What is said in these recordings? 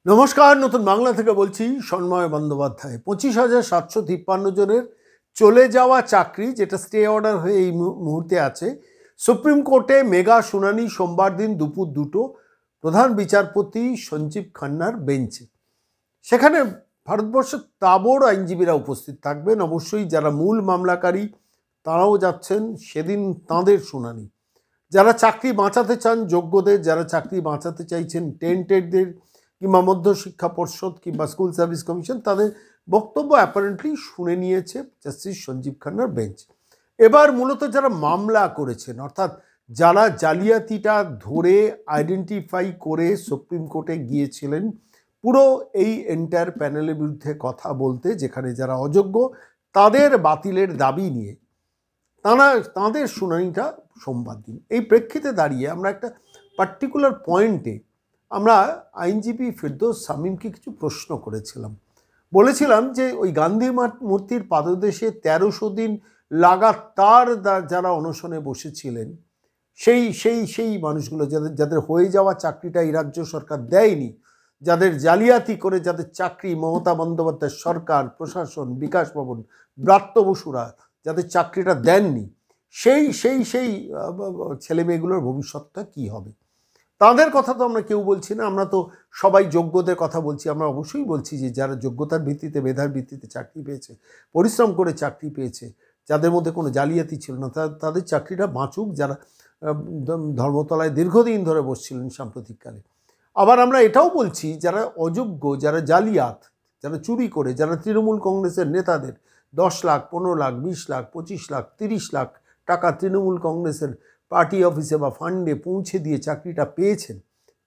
নমস্কার, নতুন বাংলা থেকে বলছি সন্ময় বন্দ্যোপাধ্যায়। 25,753 জনের চলে যাওয়া চাকরি, যেটা স্টে অর্ডার হয়ে এই মুহূর্তে আছে সুপ্রিম কোর্টে, মেগা শুনানি সোমবার দিন দুপুর 2টো, প্রধান বিচারপতি সঞ্জীব খান্নার বেঞ্চে। সেখানে ভারতবর্ষের তাবড় আইনজীবীরা উপস্থিত থাকবেন। অবশ্যই যারা মূল মামলাকারী তারাও যাচ্ছেন সেদিন, তাঁদের শুনানি। যারা চাকরি বাঁচাতে চান যোগ্যদের, যারা চাকরি বাঁচাতে চাইছেন টেন্টেডদের, কিংবা মধ্যশিক্ষা পর্ষদ কিংবা স্কুল সার্ভিস কমিশন, তাদের বক্তব্য অ্যাপারেন্টলি শুনে নিয়েছে জাস্টিস সঞ্জীব খান্নার বেঞ্চ। এবার মূলত যারা মামলা করেছেন, অর্থাৎ যারা জালিয়াতিটা ধরে আইডেন্টিফাই করে সুপ্রিম কোর্টে গিয়েছিলেন পুরো এই এন্টায়ার প্যানেলের বিরুদ্ধে কথা বলতে, যেখানে যারা অযোগ্য তাদের বাতিলের দাবি নিয়ে, তাঁদের শুনানিটা সোমবার দিন। এই প্রেক্ষিতে দাঁড়িয়ে আমরা একটা পার্টিকুলার পয়েন্টে আমরা আইনজীবী ফেরদৌস শামীমকে কিছু প্রশ্ন করেছিলাম। বলেছিলাম যে ওই গান্ধী মূর্তির পাদদেশে 1300 দিন লাগাতার যারা অনশনে বসেছিলেন, সেই মানুষগুলো যাদের হয়ে যাওয়া চাকরিটা এই রাজ্য সরকার দেয়নি, যাদের জালিয়াতি করে যাদের চাকরি মমতা বন্দ্যোপাধ্যায় সরকার, প্রশাসন, বিকাশ ভবন, ব্রাত্য বসুরা যাদের চাকরিটা দেননি, সেই সেই সেই ছেলেমেয়েগুলোর ভবিষ্যৎটা কি হবে? তাদের কথা তো আমরা কেউ বলছি না, আমরা তো সবাই যোগ্যদের কথা বলছি। আমরা অবশ্যই বলছি যে যারা যোগ্যতার ভিত্তিতে, মেধার ভিত্তিতে চাকরি পেয়েছে, পরিশ্রম করে চাকরি পেয়েছে, যাদের মধ্যে কোনো জালিয়াতি ছিল না, তাদের চাকরিটা বাঁচুক। যারা ধর্মতলায় দীর্ঘদিন ধরে বসছিলেন সাম্প্রতিককালে। আবার আমরা এটাও বলছি যারা অযোগ্য, যারা জালিয়াত, যারা চুরি করে, যারা তৃণমূল কংগ্রেসের নেতাদের 10 লাখ, 15 লাখ, 20 লাখ, 25 লাখ, 30 লাখ টাকা তৃণমূল কংগ্রেসের পার্টি অফিসে বা ফান্ডে পৌঁছে দিয়ে চাকরিটা পেয়েছেন,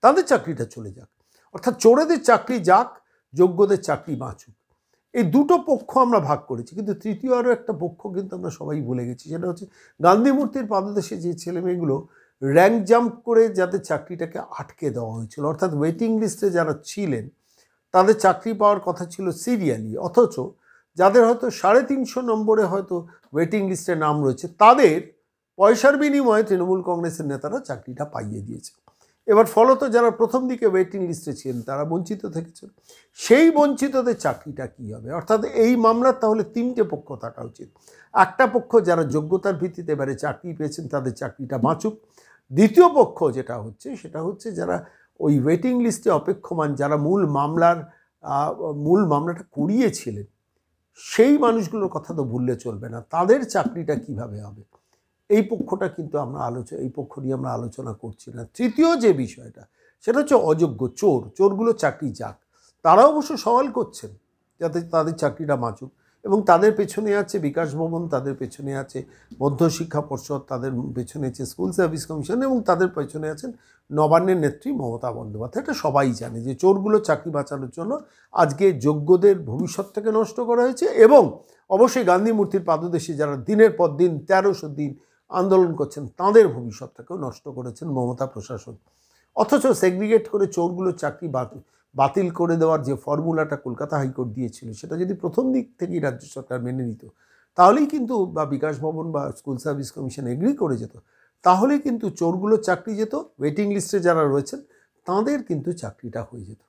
তাদের চাকরিটা চলে যাক। অর্থাৎ চোরেদের চাকরি যাক, যোগ্যদের চাকরি বাঁচুক। এই দুটো পক্ষ আমরা ভাগ করেছি, কিন্তু তৃতীয় আরও একটা পক্ষ কিন্তু আমরা সবাই ভুলে গেছি। সেটা হচ্ছে গান্ধী মূর্তির পাদদেশে যে ছেলেমেয়েগুলো র্যাঙ্ক জাম্প করে যাদের চাকরিটাকে আটকে দেওয়া হয়েছিল, অর্থাৎ ওয়েটিং লিস্টে যারা ছিলেন তাদের চাকরি পাওয়ার কথা ছিল সিরিয়ালি, অথচ যাদের হয়তো 350 নম্বরে হয়তো ওয়েটিং লিস্টে নাম রয়েছে, তাদের পয়সার বিনিময়ে তৃণমূল কংগ্রেসের নেতারা চাকরিটা পাইয়ে দিয়েছে। এবার ফলত যারা প্রথম দিকে ওয়েটিং লিস্টে ছিলেন তারা বঞ্চিত থেকেছেন। সেই বঞ্চিতদের চাকরিটা কী হবে? অর্থাৎ এই মামলার তাহলে 3টে পক্ষ থাকা উচিত। একটা পক্ষ যারা যোগ্যতার ভিত্তিতে এবারে চাকরি পেয়েছেন তাদের চাকরিটা বাঁচুক। দ্বিতীয় পক্ষ যেটা হচ্ছে সেটা হচ্ছে যারা ওই ওয়েটিং লিস্টে অপেক্ষমান, যারা মূল মামলাটা করিয়েছিলেন, সেই মানুষগুলোর কথা তো ভুললে চলবে না। তাদের চাকরিটা কিভাবে হবে? এই পক্ষটা কিন্তু এই পক্ষ নিয়ে আমরা আলোচনা করছি না। তৃতীয় যে বিষয়টা সেটা হচ্ছে অযোগ্য চোরগুলো চাকরি যাক। তারা অবশ্য সওয়াল করছেন যাতে তাদের চাকরিটা বাঁচুক, এবং তাদের পেছনে আছে বিকাশ ভবন, তাদের পেছনে আছে মধ্যশিক্ষা পর্ষদ, তাদের পেছনে আছে স্কুল সার্ভিস কমিশন, এবং তাদের পেছনে আছেন নবান্নের নেত্রী মমতা বন্দ্যোপাধ্যায়। এটা সবাই জানে যে চোরগুলো চাকরি বাঁচানোর জন্য আজকে যোগ্যদের ভবিষ্যৎটাকে নষ্ট করা হয়েছে, এবং অবশ্যই গান্ধী মূর্তির পাদদেশে যারা দিনের পর দিন 1300 দিন আন্দোলন করছেন তাদের ভবিষ্যৎটাকেও নষ্ট করেছেন মমতা প্রশাসন। অথচ সেগ্রিগেট করে চোরগুলোর চাকরি বাতিল করে দেওয়ার যে ফর্মুলাটা কলকাতা হাইকোর্ট দিয়েছিল, সেটা যদি প্রথম দিক থেকেই রাজ্য সরকার মেনে নিত, তাহলেই কিন্তু, বা বিকাশ ভবন বা স্কুল সার্ভিস কমিশন এগ্রি করে যেত, তাহলেই কিন্তু চোরগুলোর চাকরি যেত, ওয়েটিং লিস্টে যারা রয়েছেন তাদের কিন্তু চাকরিটা হয়ে যেত।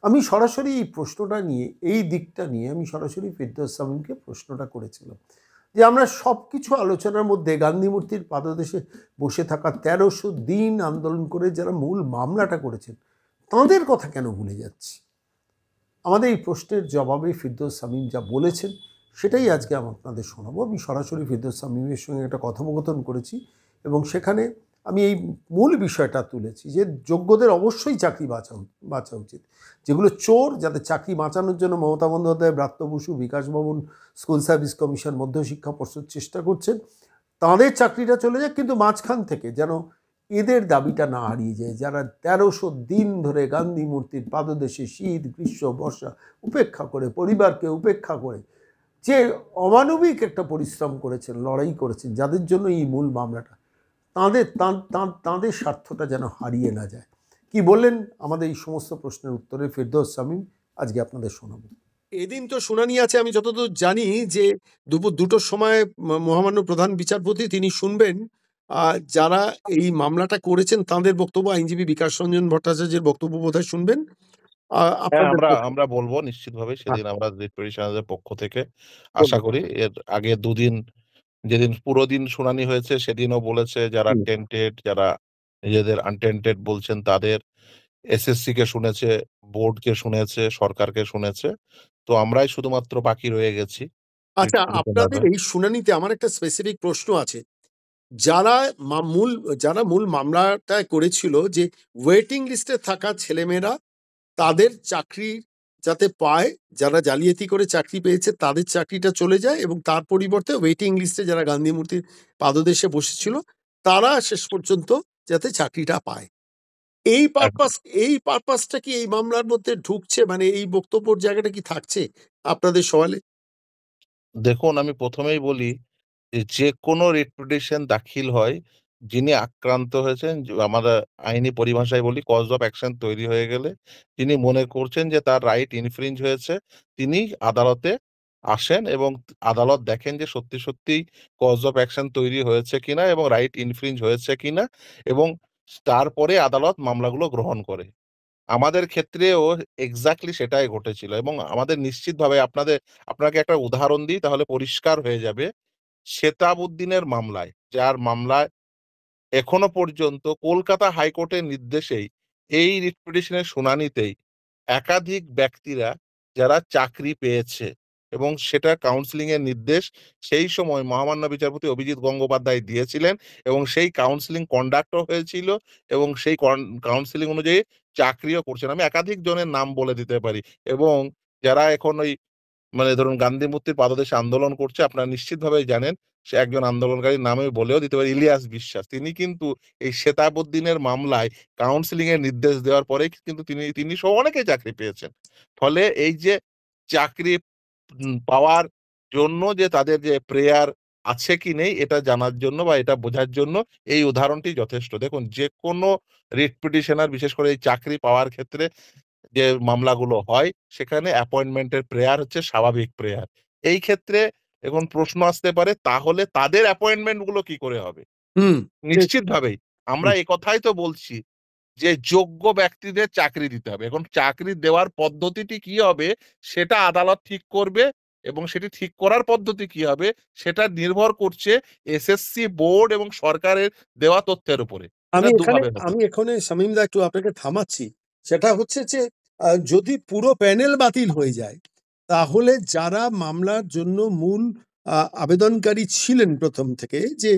আমি সরাসরি এই প্রশ্নটা নিয়ে, এই দিকটা নিয়ে আমি সরাসরি ফেরদৌস শামীমকে প্রশ্নটা করেছিলাম যে আমরা সব কিছু আলোচনার মধ্যে গান্ধী মূর্তির পাদদেশে বসে থাকা 1300 দিন আন্দোলন করে যারা মূল মামলাটা করেছেন তাঁদের কথা কেন ভুলে যাচ্ছি? আমাদের এই প্রশ্নের জবাবে ফেরদৌস শামীম যা বলেছেন সেটাই আজকে আমি আপনাদের শোনাবো। আমি সরাসরি ফেরদৌস শামীমের সঙ্গে একটা কথোপকথন করেছি, এবং সেখানে আমি এই মূল বিষয়টা তুলেছি যে যোগ্যদের অবশ্যই চাকরি বাঁচা উচিত। যেগুলো চোর, যাদের চাকরি বাঁচানোর জন্য মমতা বন্দ্যোপাধ্যায়, ব্রাত্য বসু, বিকাশ ভবন, স্কুল সার্ভিস কমিশন, মধ্যশিক্ষা পর্ষদ চেষ্টা করছেন, তাদের চাকরিটা চলে যায়, কিন্তু মাঝখান থেকে যেন এদের দাবিটা না হারিয়ে যায়। যারা 1300 দিন ধরে গান্ধী মূর্তির পাদদেশে শীত, গ্রীষ্ম, বর্ষা উপেক্ষা করে, পরিবারকে উপেক্ষা করে যে অমানবিক একটা পরিশ্রম করেছেন, লড়াই করেছেন, যাদের জন্য এই মূল মামলাটা, তাঁদের স্বার্থটা যেন হারিয়ে না যায়। কি বললেন আমাদের এই সমস্ত প্রশ্নের উত্তরে ফেরদৌস শামীম, আজকে আপনাদের শোনাবো। এদিন তো শুনানি আছে, আমি যতদূর জানি যে দুপুর 2টোর সময় মহামান্য প্রধান বিচারপতি তিনি শুনবেন যারা এই মামলাটা করেছেন তাঁদের বক্তব্য। আইনজীবী বিকাশ রঞ্জন ভট্টাচার্যের বক্তব্য বোধহয় শুনবেন, হ্যাঁ, আপনাদের আমরা পক্ষে? আমরা বলবো নিশ্চিতভাবে, হ্যাঁ, সেদিন আমরা রিট পিটিশনারদের পক্ষ থেকে আশা বলুন। করি। এর আগে দুদিন, যেদিন পুরো দিন শুনানি হয়েছে সেদিনও বলেছে যারা হুম। টেন্টেড, যারা নিজেদের আনটেন্টেড বলছেন তাদের, এসএসসি কে শুনেছে, বোর্ডকে শুনেছে, সরকারকে শুনেছে। তো আমরাই শুধুমাত্র বাকি রয়ে গেছি রিট আচ্ছা, আপনাদের পিটিশনাররা। এই শুনানিতে আমার একটা স্পেসিফিক প্রশ্ন আছে। যারা মূল মূল মামলাটা করেছিল, যে ওয়েটিং লিস্টে থাকা ছেলেমেয়েরা তাদের চাকরি যাতে পায়, যারা জালিয়াতি করে চাকরি পেয়েছে তাদের চাকরিটা চলে যায়, এবং তার পরিবর্তে ওয়েটিং লিস্টে যারা গান্ধী মূর্তির পাদদেশে বসেছিল তারা শেষ পর্যন্ত যাতে চাকরিটা পায়। এই পারপাস এই পারপাসটা কি এই মামলার মধ্যে ঢুকছে, মানে এই বক্তব্যের জায়গাটা কি থাকছে আপনাদের সওয়ালে? দেখুন, আমি প্রথমেই বলি যে কোনো রিট পিটিশন দাখিল হয়, যিনি আক্রান্ত হয়েছেন, আমরা আইনি পরিভাষায় বলি কজ অফ অ্যাকশন তৈরি হয়ে গেলে, তিনি মনে করছেন যে তার রাইট ইনফ্রিঞ্জ হয়েছে, তিনি আদালতে আসেন এবং আদালত দেখেন যে সত্যি সত্যিই কজ অফ অ্যাকশন তৈরি হয়েছে কিনা এবং রাইট ইনফ্রিঞ্জ হয়েছে কিনা, এবং তারপরে আদালত মামলাগুলো গ্রহণ করে। আমাদের ক্ষেত্রেও এক্সাক্টলি সেটাই ঘটেছিল এবং আমাদের নিশ্চিতভাবে আপনাকে একটা উদাহরণ দিই তাহলে পরিষ্কার হয়ে যাবে। শেতাবউদ্দিনের মামলায়, যার মামলায় এখনো পর্যন্ত কলকাতা হাইকোর্টের নির্দেশেই এই রিট পিটিশনের শুনানিতেই একাধিক ব্যক্তিরা যারা চাকরি পেয়েছে, এবং সেটা কাউন্সেলিং এর নির্দেশ সেই সময় মহামান্য বিচারপতি অভিজিৎ গঙ্গোপাধ্যায় দিয়েছিলেন, এবং সেই কাউন্সেলিং কন্ডাক্টও হয়েছিল, এবং সেই কাউন্সেলিং অনুযায়ী চাকরিও করছেন। আমি একাধিক জনের নাম বলে দিতে পারি, এবং যারা এখন ওই ধরুন গান্ধী মূর্তির পাদদেশে আন্দোলন করছে, আপনারা নিশ্চিতভাবেই জানেন। সে একজন আন্দোলনকারীর নামে বলেও দিতে পারি, ইলিয়াস বিশ্বাস। তিনি কিন্তু এই শেতাবউদ্দিনের মামলায় কাউন্সেলিং এর নির্দেশ দেওয়ার পরেই কিন্তু তিনি তিনি সহ অনেকেই চাকরি পেয়েছেন। ফলে এই যে চাকরি পাওয়ার জন্য যে তাদের যে প্রেয়ার আছে কি নেই এটা জানার জন্য বা এটা বোঝার জন্য এই উদাহরণটি যথেষ্ট। দেখুন, যেকোনো রিট পিটিশনার, বিশেষ করে এই চাকরি পাওয়ার ক্ষেত্রে যে মামলাগুলো হয়, সেখানে অ্যাপয়েন্টমেন্টের প্রেয়ার হচ্ছে স্বাভাবিক প্রেয়ার। এই ক্ষেত্রে এখন প্রশ্ন আসতে পারে, তাহলে তাদের অ্যাপয়েন্টমেন্ট গুলো কি করে হবে? হুম। ঠিক। নিশ্চিতভাবেই আমরা হুম, এ কথাই তো বলছি যে যোগ্য ব্যক্তিদের চাকরি দিতে হবে। এখন চাকরি দেওয়ার পদ্ধতিটি কি হবে সেটা আদালত ঠিক করবে, এবং সেটি ঠিক করার পদ্ধতি কি হবে সেটা নির্ভর করছে এসএসসি বোর্ড এবং সরকারের দেওয়া তথ্যের উপরে। এটা দুভাবে হবে। আমি এখানে শামীমদা একটু আপনাকে থামাচ্ছি। সেটা হচ্ছে যে যদি পুরো প্যানেল বাতিল হয়ে যায়, তাহলে যারা মামলার জন্য মূল আবেদনকারী ছিলেন প্রথম থেকে, যে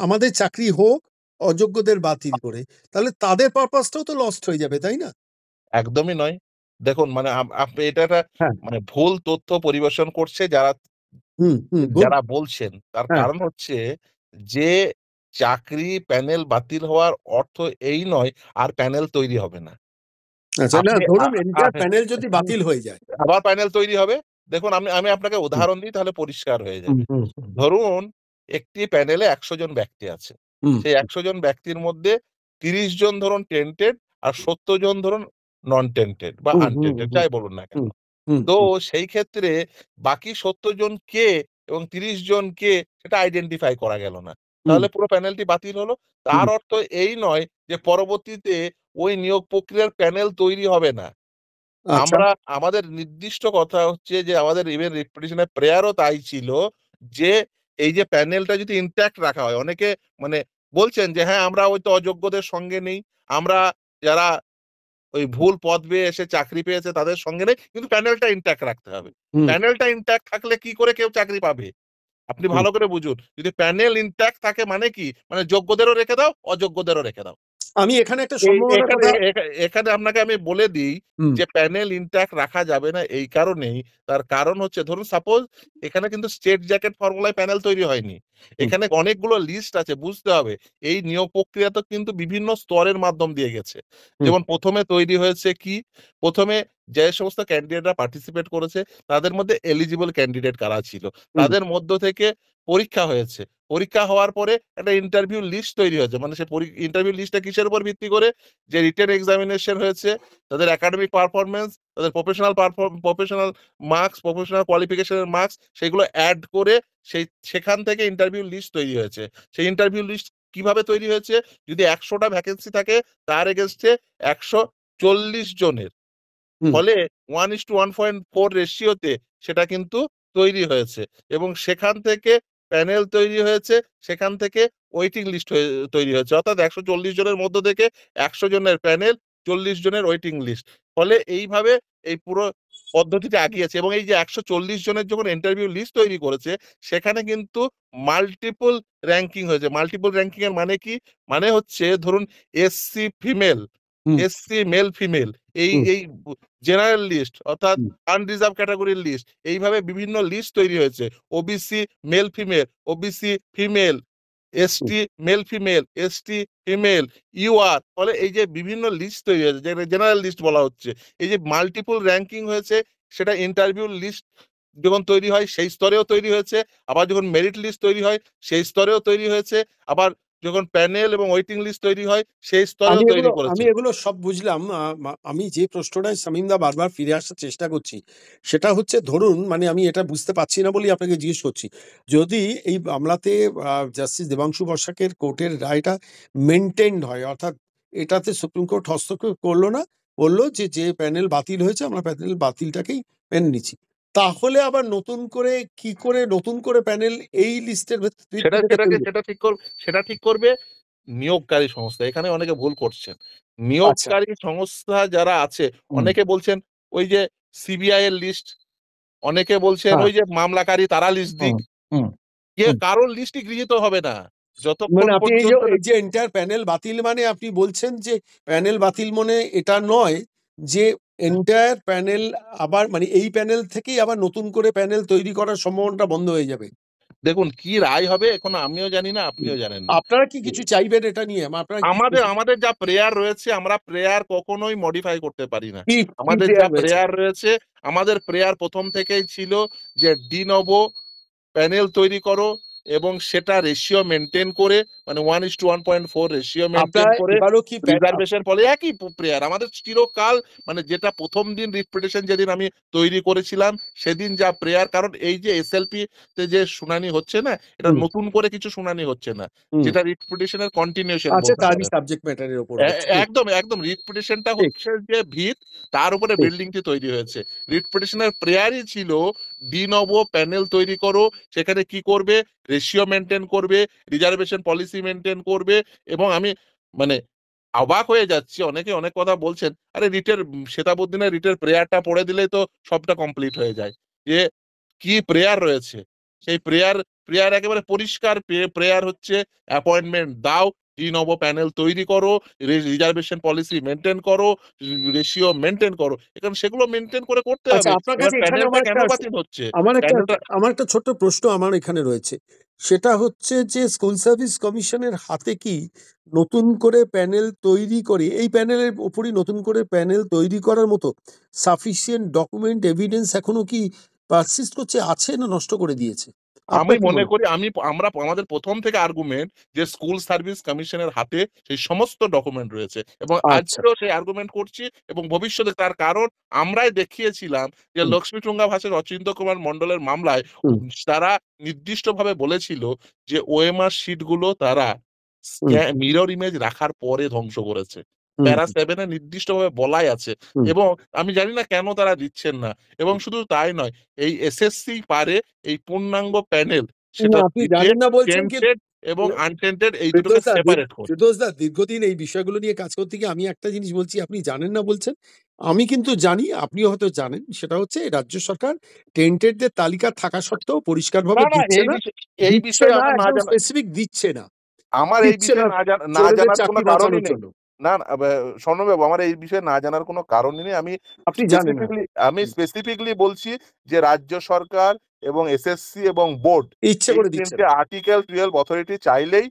আমাদের চাকরি হোক অযোগ্যদের বাতিল করে, তাহলে তাদের পারপাসটাও তো লস্ট হয়ে যাবে, তাই না? একদমই নয়। দেখুন, আপনি এটা একটা হ্যাঁ। ভুল তথ্য পরিবেশন করছে যারা হুম, হুম, গুড। যারা বলছেন। তার হ্যাঁ। কারণ হচ্ছে যে চাকরি প্যানেল বাতিল হওয়ার অর্থ এই নয় আর প্যানেল তৈরি হবে না। আচ্ছা, না আপনি আ ধরুন আ এন্টায়ার প্যানেল যদি বাতিল হয়ে যায়। আবার প্যানেল তৈরি হবে। দেখুন, আমি আমি আপনাকে হুম, উদাহরণ দিই তাহলে পরিষ্কার হয়ে হুম, যাবে। হুম, হুম, ধরুন, একটি প্যানেলে ১০০ জন ব্যক্তি আছে। হুম, সেই ১০০ জন ব্যক্তির মধ্যে ৩০ জন ধরুন টেন্টেড আর ৭০ জন ধরুন নন টেন্টেড বা হুম, হুম, আনটেন্টেড, হুম, যাই বলুন না কেন। হুম, হুম, তো হুম, সেই ক্ষেত্রে বাকি ৭০ জন কে এবং ৩০ জন কে সেটা আইডেন্টিফাই করা গেল না। হুম, তাহলে পুরো প্যানেলটি বাতিল হলো। হুম। তার অর্থ এই নয় যে পরবর্তীতে ওই নিয়োগ প্রক্রিয়ার প্যানেল তৈরি হবে না। আচ্ছা। আমাদের নির্দিষ্ট কথা হচ্ছে যে আমাদের ইভেন রিপিটিশন এর প্রেয়ারও তাই ছিল যে এই যে প্যানেলটা যদি ইনট্যাক্ট রাখা হয়, অনেকে মানে বলছেন যে হ্যাঁ, আমরা ওই তো অযোগ্যদের সঙ্গে নেই। আমরা যারা ওই ভুল পথ বেয়ে এসে চাকরি পেয়েছে তাদের সঙ্গে নেই। কিন্তু প্যানেলটা ইনট্যাক্ট রাখতে হবে। হুম, প্যানেলটা ইনট্যাক্ট থাকলে কি করে কেউ চাকরি পাবে? আপনি হুম। ভালো করে বুঝুন। যদি প্যানেল ইনট্যাক্ট থাকে মানে কি? মানে যোগ্যদেরও রেখে দাও, অযোগ্যদেরও রেখে দাও। আমি এখানে একটা এই সম্ভাবনার এখানে কথা। এখানে আপনাকে আমি বলে দিই হুম, যে প্যানেল ইনট্যাক্ট রাখা যাবে না এই কারণেই। তার কারণ হচ্ছে, ধরুন সাপোজ এখানে কিন্তু স্টেট জ্যাকেট ফর্মুলায় প্যানেল তৈরি হয়নি। হুম, এখানে অনেকগুলো লিস্ট আছে, বুঝতে হবে। এই নিয়োগ প্রক্রিয়া তো কিন্তু বিভিন্ন স্তরের মাধ্যম দিয়ে গেছে। হুম, যেমন ১ম এ তৈরি হয়েছে কি? ১ম এ যে সমস্ত ক্যান্ডিডেটরা পার্টিসিপেট করেছে তাদের মধ্যে এলিজিবল ক্যান্ডিডেট কারা ছিল, হুম, তাদের মধ্য থেকে পরীক্ষা হয়েছে। পরীক্ষা হওয়ার পরে একটা ইন্টারভিউ লিস্ট তৈরি হয়েছে। মানে সে ইন্টারভিউ লিস্টটা কিসের উপর ভিত্তি করে? যে রিটেন এক্সামিনেশন হয়েছে, তাদের একাডেমিক পারফরম্যান্স, তাদের প্রফেশনাল মার্কস, প্রফেশনাল কোয়ালিফিকেশন এর মার্কস, সেগুলো এড করে সেখান থেকে ইন্টারভিউ লিস্ট তৈরি হয়েছে। সেই ইন্টারভিউ লিস্ট কিভাবে তৈরি হয়েছে? যদি ১০০ টা ভ্যাকেন্সি থাকে, তার এগেইনস্ট এ ১৪০ জনের হুম। ফলে 1:1.4 রেশিওতে সেটা কিন্তু তৈরি হয়েছে, এবং সেখান থেকে প্যানেল তৈরি হয়েছে, সেখান থেকে ওয়েটিং লিস্ট তৈরি হয়েছে, অর্থাৎ 140 জনের মধ্য থেকে 100 জনের প্যানেল, 40 জনের ওয়েটিং লিস্ট। ফলে এইভাবে এই পুরো পদ্ধতিটা আগিয়েছে, এবং এই যে 140 জনের যখন ইন্টারভিউ লিস্ট তৈরি করেছে, সেখানে কিন্তু মাল্টিপল র্যাঙ্কিং হয়েছে। মাল্টিপল র্যাঙ্কিং এর মানে কি? মানে হচ্ছে ধরুন এসসি ফিমেল, হুম। এসসি মেল ফিমেল, এই হুম। এই জেনারেল লিস্ট, অর্থাৎ হুম। আনরিজার্ভ ক্যাটাগরির লিস্ট, এইভাবে বিভিন্ন লিস্ট তৈরি হয়েছে। OBC male female, OBC female, হুম। ST male female, ST female, UR, ফলে এই যে বিভিন্ন লিস্ট তৈরি হয়েছে, যেটা জেনারেল লিস্ট বলা হচ্ছে। এই যে মাল্টিপল র্যাঙ্কিং হয়েছে, সেটা ইন্টারভিউ লিস্ট যখন তৈরি হয় সেই স্তরেও তৈরি হয়েছে, আবার যখন মেরিট লিস্ট তৈরি হয় সেই স্তরেও তৈরি হয়েছে, আবার যখন প্যানেল এবং ওয়েটিং লিস্ট তৈরি হয় সেই স্তরেও তৈরি আমি করেছে। এগুলো সব বুঝলাম। আমি যে প্রশ্নটায় শামীমদা বারবার ফিরে আসার চেষ্টা করছি, সেটা হচ্ছে ধরুন মানে আমি এটা বুঝতে পারছি না বলেই আপনাকে জিজ্ঞেস করছি। যদি এই মামলাতে জাস্টিস দেবাংশু বসাকের কোর্টের রায়টা মেইনটেইনড হয়, অর্থাৎ এটাতে সুপ্রিম কোর্ট হস্তক্ষেপ করল না, বলল যে, যে প্যানেল বাতিল হয়েছে আমরা প্যানেল বাতিলটাকেই মেনে নিচ্ছি। তাহলে আবার নতুন করে কি করে নতুন করে প্যানেল এই লিস্টের সেটা ভিত্তিতে সেটাকে তৈরি? সেটা ঠিক করবে নিয়োগকারী সংস্থা। এখানে অনেকে ভুল করছেন। আচ্ছা। নিয়োগকারী সংস্থা যারা আছে, হুম। অনেকে বলছেন ওই যে সিবিআই এর লিস্ট, অনেকে বলছেন হ্যাঁ। ওই যে মামলাকারী তারা লিস্ট দিক। হুম। হুম। কে হুম। কারোর লিস্টই গৃহীত হবে না যতক্ষণ মানে আপনি পর্যন্ত না। এই যে এন্টায়ার প্যানেল বাতিল মানে আপনি বলছেন যে প্যানেল বাতিল মানে এটা নয় যে এন্টায়ার প্যানেল আবার মানে এই প্যানেল থেকেই আবার নতুন করে প্যানেল তৈরি করার সম্ভাবনাটা বন্ধ হয়ে যাবে। দেখুন কি রায় হবে এখন আমিও জানি না, হুম। আপনিও জানেন না। আপনারা কি কিছু চাইবেন এটা নিয়ে? আপনারা কি আমাদের আমাদের যা প্রেয়ার রয়েছে, আমরা প্রেয়ার কখনোই মডিফাই করতে পারি না। কি কি আমাদের যা প্রেয়ার রয়েছে? প্রেয়ার রয়েছে, আমাদের প্রেয়ার প্রথম থেকেই ছিল যে ডিনভো প্যানেল তৈরি করো, এবং সেটা রেশিও মেনটেন করে, মানে 1:1.4 রেশিও মেনটেন আপনারা করে এবারও কি রিজার্ভেশন ফলে একই প্রেয়ার আমাদের চিরকাল। মানে যেটা প্রথম দিন রিট যেদিন আমি তৈরি করেছিলাম, সেদিন যা প্রেয়ার, কারণ এই যে এসএলপি তে যে শুনানি হচ্ছে না, এটা হুম। নতুন করে কিছু শুনানি হচ্ছে না, হুম। যেটা রিট পিটিশনের কন্টিনিউশন আচ্ছা, বলতে তারই পারেন। সাবজেক্ট ম্যাটারের উপর হচ্ছে। ঠিক, একদম একদম রিট পিটিশনটা ঠিক, হচ্ছে যে ভিত, তার উপরে ঠিক। বিল্ডিংটি তৈরি হয়েছে। রিট পিটিশনের প্রেয়ারই ছিল ডিনভো প্যানেল তৈরি করো, সেখানে কি করবে, রেশিও মেনটেন করবে, রিজার্ভেশন পলিসি মেনটেন করবে। এবং আমি মানে অবাক হয়ে যাচ্ছি, অনেকে অনেক কথা বলছেন, আরে রিটের শ্বেতাবুদ্দিনের রিটের প্রেয়ারটা পড়ে দিলেই তো সবটা কমপ্লিট হয়ে যায়। যে কি প্রেয়ার রয়েছে, সেই প্রেয়ার প্রেয়ার একেবারে পরিষ্কার প্রেয়ার হচ্ছে অ্যাপয়েন্টমেন্ট দাও, ডিনভো প্যানেল তৈরি করো, রিজার্ভেশন পলিসি মেনটেন করো, রেশিও মেনটেন করো। এখানে সেগুলো মেনটেন করে করতে আচ্ছা, হবে। আপনার এবার কাছে এখানে প্যানেলটা কেন বাতিল হচ্ছে? প্যানেলটা আমার একটা ছোট্ট প্রশ্ন আমার এখানে রয়েছে। সেটা হচ্ছে যে স্কুল সার্ভিস কমিশনের হাতে কি নতুন করে প্যানেল তৈরি করে এই প্যানেলের উপরই নতুন করে প্যানেল তৈরি করার মতো সাফিসিয়েন্ট ডকুমেন্ট এভিডেন্স এখনো কি পারসিস্ট করছে, আছে না নষ্ট করে দিয়েছে? আমি আপনার কি মনে মনে হয়? করি, আমরা আমাদের প্রথম থেকে আর্গুমেন্ট যে স্কুল সার্ভিস কমিশনের হাতে সেই সমস্ত ডকুমেন্ট রয়েছে, এবং আচ্ছা। আজকেও সেই আর্গুমেন্ট করছি, এবং ভবিষ্যতে তার কারণ আমরাই দেখিয়েছিলাম যে হুম। লক্ষ্মীটুঙ্গা ভাষার অচিন্ত কুমার মন্ডলের মামলায় হুম। তারা নির্দিষ্টভাবে বলেছিল যে ওএমআর শিটগুলো তারা হুম। মিরর ইমেজ রাখার পরে ধ্বংস করেছে। হুম। প্যারা 7 এ নির্দিষ্টভাবে বলাই আছে। হুম। এবং আমি জানি না কেন তারা দিচ্ছেন না। এবং শুধু তাই নয়, এই এসএসসি পারে এই পূর্ণাঙ্গ প্যানেল না, সেটা আপনি দিতে জানেন না বলছেন কি? টেন্টেড এবং আনটেন্টেড এই দুটোকে ফেরদৌস দা, সেপারেট করতে। ফেরদৌস দা দীর্ঘদিন এই বিষয়গুলো নিয়ে কাজ করতে গিয়ে আমি একটা জিনিস বলছি, আপনি জানেন না বলছেন। আমি কিন্তু জানি, আপনিও হয়তো জানেন। সেটা হচ্ছে এই রাজ্য সরকার টেন্টেডদের তালিকা থাকা সত্ত্বেও না, পরিষ্কারভাবে না, দিচ্ছে না। এই দিচ্ছে বিষয়ে না, আমার না একদম জানা, স্পেসিফিক দিচ্ছে না। আমার এই দিচ্ছে না বিষয়ে না চোরেদের জানার কোনো চাকরি কারণই বাঁচানোর নেই। জন্য। না, না, স্বর্ণবাবু, আমার এই বিষয়ে না জানার কোনো কারণই নেই। আপনি জানেন না। আমি স্পেসিফিকলি বলছি যে রাজ্য সরকার এবং এসএসসি এবং বোর্ড, ইচ্ছে এই করে দিচ্ছে ৩ টে না। আর্টিকেল 12 অথরিটি চাইলেই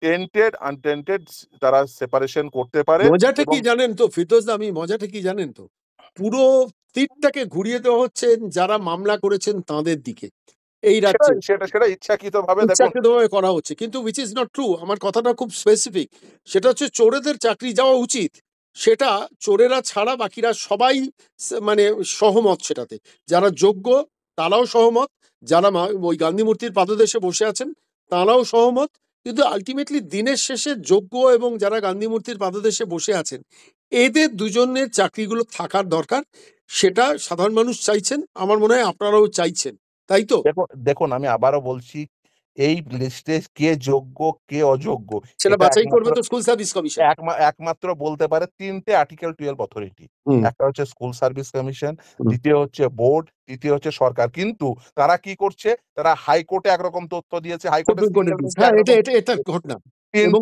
টেন্টেড আনটেন্টেড তারা সেপারেশন করতে পারে। মজাটা এবং কি জানেন তো ফিরদৌস দা, আমি মজাটা কি জানেন তো? পুরো তীরটাকে ঘুরিয়ে দেওয়া হচ্ছে যারা মামলা করেছেন তাদের দিকে। এই সেটা রাজ্যে। সেটা সেটা ইচ্ছাকৃতভাবে দেখুন। ইচ্ছাকৃতভাবে করা হচ্ছে। কিন্তু which is not true. আমার কথাটা খুব স্পেসিফিক। সেটা হচ্ছে চোরেদের চাকরি যাওয়া উচিত। সেটা চোরেরা ছাড়া বাকিরা সবাই মানে সহমত সেটাতে। যারা যোগ্য তারাও সহমত। যারা ওই গান্ধী মূর্তির পাদদেশে বসে আছেন তারাও সহমত। কিন্তু আলটিমেটলি দিনের শেষে যোগ্য এবং যারা গান্ধী মূর্তির পাদদেশে বসে আছেন, এদের দুজনের চাকরিগুলো থাকার দরকার। সেটা সাধারণ মানুষ চাইছেন, আমার মনে হয় আপনারাও চাইছেন, তাই তো? দেখুন আমি আবারও বলছি, এই লিস্টে কে যোগ্য কে অযোগ্য সেটা এটা বাছাই একমাত্র করবে তো স্কুল সার্ভিস কমিশন। একমাত্র বলতে পারে ৩টে আর্টিকেল 12 অথরিটি। হুম, একটা হচ্ছে স্কুল সার্ভিস কমিশন, হুম। দ্বিতীয় হচ্ছে বোর্ড, তৃতীয় হচ্ছে সরকার। কিন্তু তারা কি করছে? তারা হাইকোর্টে একরকম তথ্য দিয়েছে, হাইকোর্টে সুপ্রিম কোর্টের সিঙ্গেল দিয়েছে, বেঞ্চে হ্যাঁ, এটা একরকম এটা এটা ঘটনা। এবং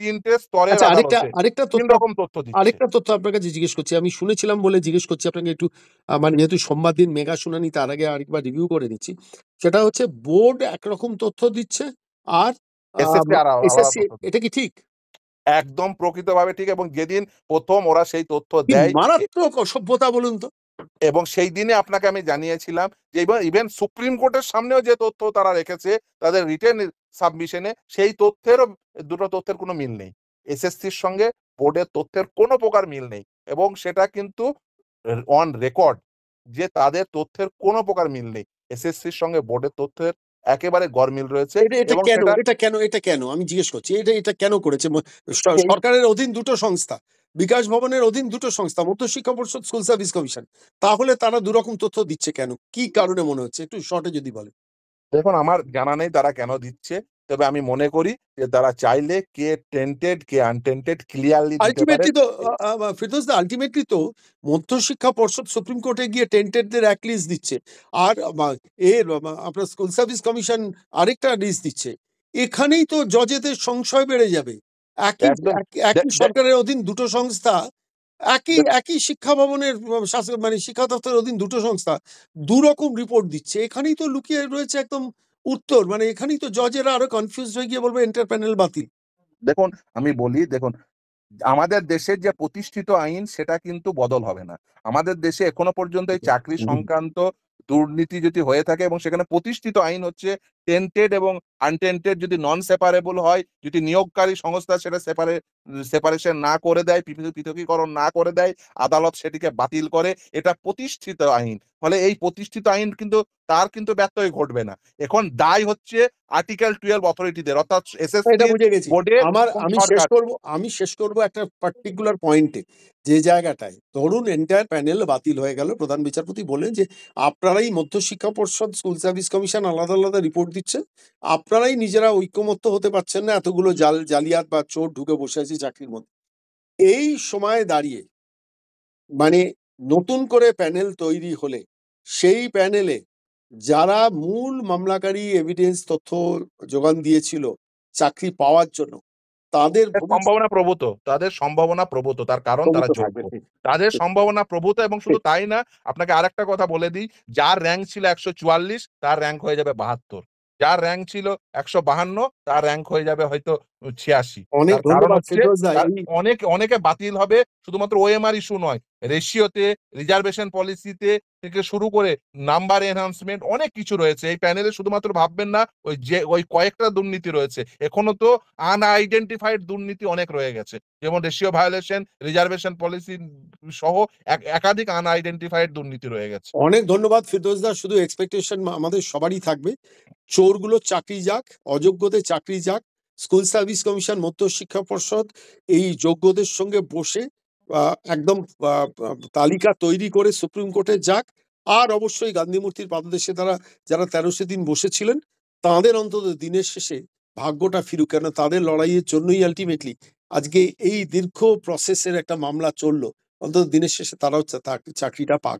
৩টে স্তরের আচ্ছা, আরেকটা আদালতে আরেকটা ৩ তথ্য রকম তথ্য দিচ্ছে। আরেকটা তথ্য আপনার কাছে জিজ্ঞেস করছি, আমি শুনেছিলাম বলে জিজ্ঞেস করছি আপনাকে একটু। মানে যেহেতু সোমবার দিন মেগা শুনানি, তার আগে আরেকবার রিভিউ করে নিচ্ছি। সেটা হচ্ছে বোর্ড একরকম তথ্য দিচ্ছে, আর এসএসসি আলাদা এসএসসি, তথ্য এটা দিচ্ছে। কি ঠিক? একদম প্রকৃতভাবে ঠিক, এবং যেদিন ১ম ওরা সেই তথ্য কি দেয় মারাত্মক অসভ্যতা বলুন তো! এবং সেই দিনে আপনাকে আমি জানিয়েছিলাম যে ইভেন সুপ্রিম কোর্টের সামনেও যে তথ্য তারা রেখেছে তাদের রিটেন সাবমিশনে, সেই তথ্যেরও দুটো তথ্যের কোনো মিল নেই। এসএসসির সঙ্গে বোর্ডের তথ্যের কোনো প্রকার মিল নেই, এবং সেটা কিন্তু অন রেকর্ড যে তাদের তথ্যের কোনো প্রকার মিল নেই। এসএসসির সঙ্গে বোর্ডের তথ্যের একেবারে গরমিল রয়েছে, এটা এটা এবং কেন? সেটা এটা কেন? এটা কেন? আমি জিজ্ঞেস করছি। এটা এটা কেন করেছে? সেই সরকারের অধীন দুটো সংস্থা, বিকাশ ভবনের অধীন দুটো সংস্থা, মধ্যশিক্ষা পর্ষদ, স্কুল সার্ভিস কমিশন। তাহলে তারা দুরকম তথ্য দিচ্ছে কেন? কি কারণে মনে হচ্ছে? একটু শর্টে যদি বলেন। দেখুন আমার জানা নেই তারা কেন দিচ্ছে। তবে আমি মনে করি যে তারা চাইলে কে টেন্টেড কে আনটেন্টেড ক্লিয়ারলি দিতে পারে। আল্টিমেটলি তো ফিরদৌস দা, আল্টিমেটলি তো মধ্যশিক্ষা পর্ষদ সুপ্রিম কোর্টে গিয়ে টেন্টেডদের এক লিস্ট দিচ্ছে। আর আপনার স্কুল সার্ভিস কমিশন আরেকটা লিস্ট দিচ্ছে। এখানেই তো জজেদের সংশয় বেড়ে যাবে। একই একদম দে একই দে সরকারের অধীন দুটো সংস্থা, একই দে একই শিক্ষা ভবনের মানে শিক্ষা দপ্তরের অধীন দুটো সংস্থা দুরকম রিপোর্ট দিচ্ছে। এখানেই তো লুকিয়ে রয়েছে একদম উত্তর। মানে এখানেই তো জজেরা আরো কনফিউজড হয়ে গিয়ে বলবে এন্টার প্যানেল বাতিল। দেখুন আমি বলি, দেখুন আমাদের দেশের যে প্রতিষ্ঠিত আইন সেটা কিন্তু বদল হবে না। আমাদের দেশে এখনো পর্যন্ত এই চাকরি সংক্রান্ত দুর্নীতি যদি হয়ে থাকে এবং সেখানে প্রতিষ্ঠিত আইন হচ্ছে টেন্টেড এবং আনটেন্টেড যদি নন সেপারেবল হয়, যদি নিয়োগকারী সংস্থা সেটা সেপারেশন না করে দেয়, পৃথকীকরণ না করে দেয়, আদালত সেটিকে বাতিল করে, এটা প্রতিষ্ঠিত আইন। ফলে এই প্রতিষ্ঠিত আইন কিন্তু তার কিন্তু ব্যত্যয় ঘটবে না। এখন দায় হচ্ছে আর্টিকেল 12 অথরিটিদের, অর্থাৎ এটা এসএসসির, বুঝে গেছি। বোর্ডের আমার এবং আমি শেষ সরকার। করব, একটা পার্টিকুলার পয়েন্টে। যে জায়গাটায় ধরুন এন্টায়ার প্যানেল বাতিল হয়ে গেল। প্রধান বিচারপতি বললেন যে, "আপনারাই মধ্যশিক্ষা পর্ষদ, স্কুল সার্ভিস কমিশন আলাদা, আলাদা রিপোর্ট দিচ্ছেন। আপনারাই নিজেরা ঐকমত্য হতে পারছেন না। এতগুলো জালিয়াত বা চোর ঢুকে বসে আছে চাকরির মধ্যে।" এই সময়ে দাঁড়িয়ে মানে নতুন করে প্যানেল তৈরি হলে, সেই প্যানেলে যারা মূল মামলাকারী এভিডেন্স তথ্য যোগান দিয়েছিল চাকরি পাওয়ার জন্য, তাদের তাদের সম্ভাবনা প্রবত। তার কারণ তারা ভবিষ্যৎ যোগ্য। থাকবে। ঠিক, তাদের ঠিক, সম্ভাবনা প্রবত, এবং শুধু ঠিক। তাই না, আপনাকে আরেকটা কথা বলে দিই, যার র‍্যাংক ছিল ১৪৪ তার র‍্যাংক হয়ে যাবে ৭২। যার র‍্যাংক ছিল ১৫২ তার র‍্যাংক হয়ে যাবে হয়তো ৮৬। অনেক তার কারণ ধন্যবাদ হচ্ছে ফেরদৌস দা। তার অনেকে বাতিল হবে শুধুমাত্র ওএমআর ইস্যু নয়। রেশিওতে, রিজার্ভেশন পলিসিতে থেকে শুরু করে নাম্বার এনহান্সমেন্ট অনেক কিছু রয়েছে। এই প্যানেলে শুধুমাত্র ভাববেন না ওই কয়েকটা দুর্নীতি রয়েছে। এখনো তো আনআইডেন্টিফাইড দুর্নীতি অনেক রয়ে গেছে। যেমন রেশিও ভায়োলেশন, রিজার্ভেশন পলিসি সহ একাধিক আনআইডেন্টিফাইড দুর্নীতি রয়ে গেছে। অনেক ধন্যবাদ ফেরদৌস দা। শুধু এক্সপেকটেশন আমাদের সবারই থাকবে, চোরগুলোর চাকরি যাক, অযোগ্যদের চাকরি যাক। স্কুল সার্ভিস কমিশন, মধ্যশিক্ষা পর্ষদ এই যোগ্যদের সঙ্গে বসে একদম তালিকা তৈরি করে সুপ্রিম কোর্টে যাক। আর অবশ্যই গান্ধী মূর্তির পাদদেশে তারা যারা ১৩০০ দিন বসেছিলেন, তাদের অন্তত দিনের শেষে ভাগ্যটা ফিরুক। কেন তাদের লড়াইয়ের জন্যই আলটিমেটলি আজকে এই দীর্ঘ প্রসেসের একটা মামলা চললো। অন্তত দিনের শেষে তারাও চাকরিটা পাক।